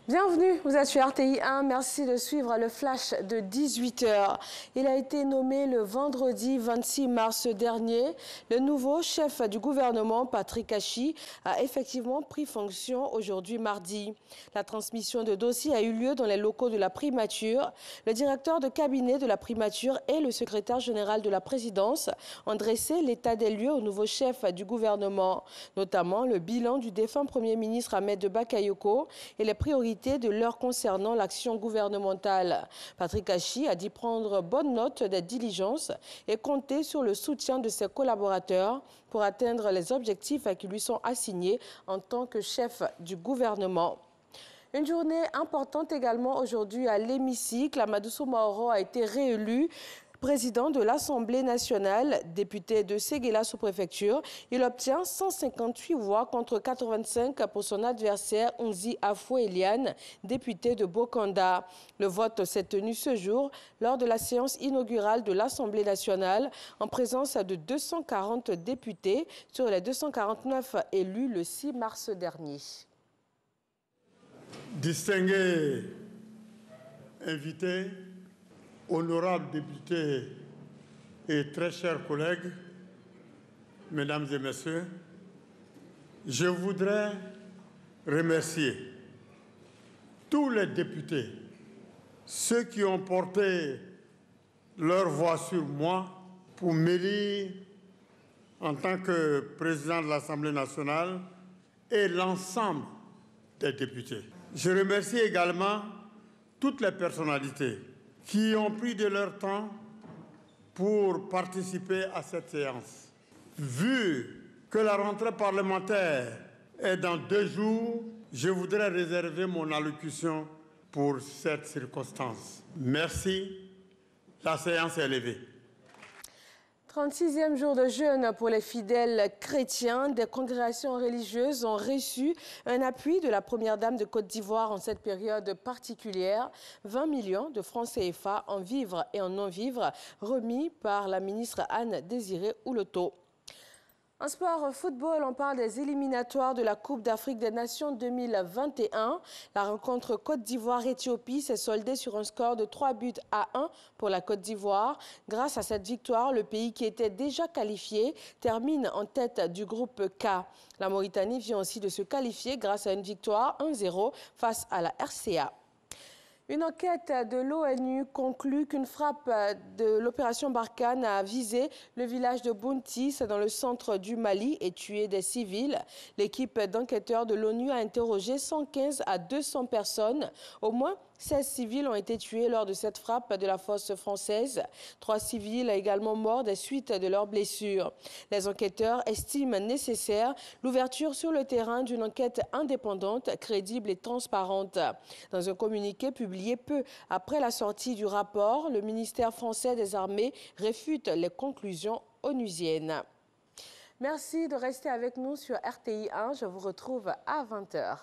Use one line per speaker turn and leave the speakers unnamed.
Bienvenue, vous êtes sur RTI 1. Merci de suivre le flash de 18 h. Il a été nommé le vendredi 26 mars dernier. Le nouveau chef du gouvernement, Patrick Achi, a effectivement pris fonction aujourd'hui mardi. La transmission de dossiers a eu lieu dans les locaux de la primature. Le directeur de cabinet de la primature et le secrétaire général de la présidence ont dressé l'état des lieux au nouveau chef du gouvernement, notamment le bilan du défunt Premier ministre Ahmed Bakayoko et les priorités de l'heure concernant l'action gouvernementale. Patrick Achi a dit prendre bonne note des diligences et compter sur le soutien de ses collaborateurs pour atteindre les objectifs qui lui sont assignés en tant que chef du gouvernement. Une journée importante également aujourd'hui à l'hémicycle. Amadou Soumaoro a été réélu président de l'Assemblée nationale, député de Séguéla sous-préfecture. Il obtient 158 voix contre 85 pour son adversaire Onzi Afou-Eliane, député de Bokanda. Le vote s'est tenu ce jour lors de la séance inaugurale de l'Assemblée nationale en présence de 240 députés sur les 249 élus le 6 mars dernier.
Distingués invités, honorables députés et très chers collègues, mesdames et messieurs, je voudrais remercier tous les députés, ceux qui ont porté leur voix sur moi pour m'élire en tant que président de l'Assemblée nationale et l'ensemble des députés. Je remercie également toutes les personnalités qui ont pris de leur temps pour participer à cette séance. Vu que la rentrée parlementaire est dans 2 jours, je voudrais réserver mon allocution pour cette circonstance. Merci. La séance est levée.
36e jour de jeûne pour les fidèles chrétiens. Des congrégations religieuses ont reçu un appui de la première dame de Côte d'Ivoire en cette période particulière. 20 millions de francs CFA en vivres et en non-vivres remis par la ministre Anne-Désirée Ouloto. En sport football, on parle des éliminatoires de la Coupe d'Afrique des Nations 2021. La rencontre Côte d'Ivoire-Éthiopie s'est soldée sur un score de 3-1 pour la Côte d'Ivoire. Grâce à cette victoire, le pays qui était déjà qualifié termine en tête du groupe K. La Mauritanie vient aussi de se qualifier grâce à une victoire 1-0 face à la RCA. Une enquête de l'ONU conclut qu'une frappe de l'opération Barkhane a visé le village de Bountis dans le centre du Mali et tué des civils. L'équipe d'enquêteurs de l'ONU a interrogé 115 à 200 personnes. Au moins 16 civils ont été tués lors de cette frappe de la force française. 3 civils également morts des suites de leurs blessures. Les enquêteurs estiment nécessaire l'ouverture sur le terrain d'une enquête indépendante, crédible et transparente. Dans un communiqué publié peu après la sortie du rapport, le ministère français des Armées réfute les conclusions onusiennes. Merci de rester avec nous sur RTI 1. Je vous retrouve à 20 h.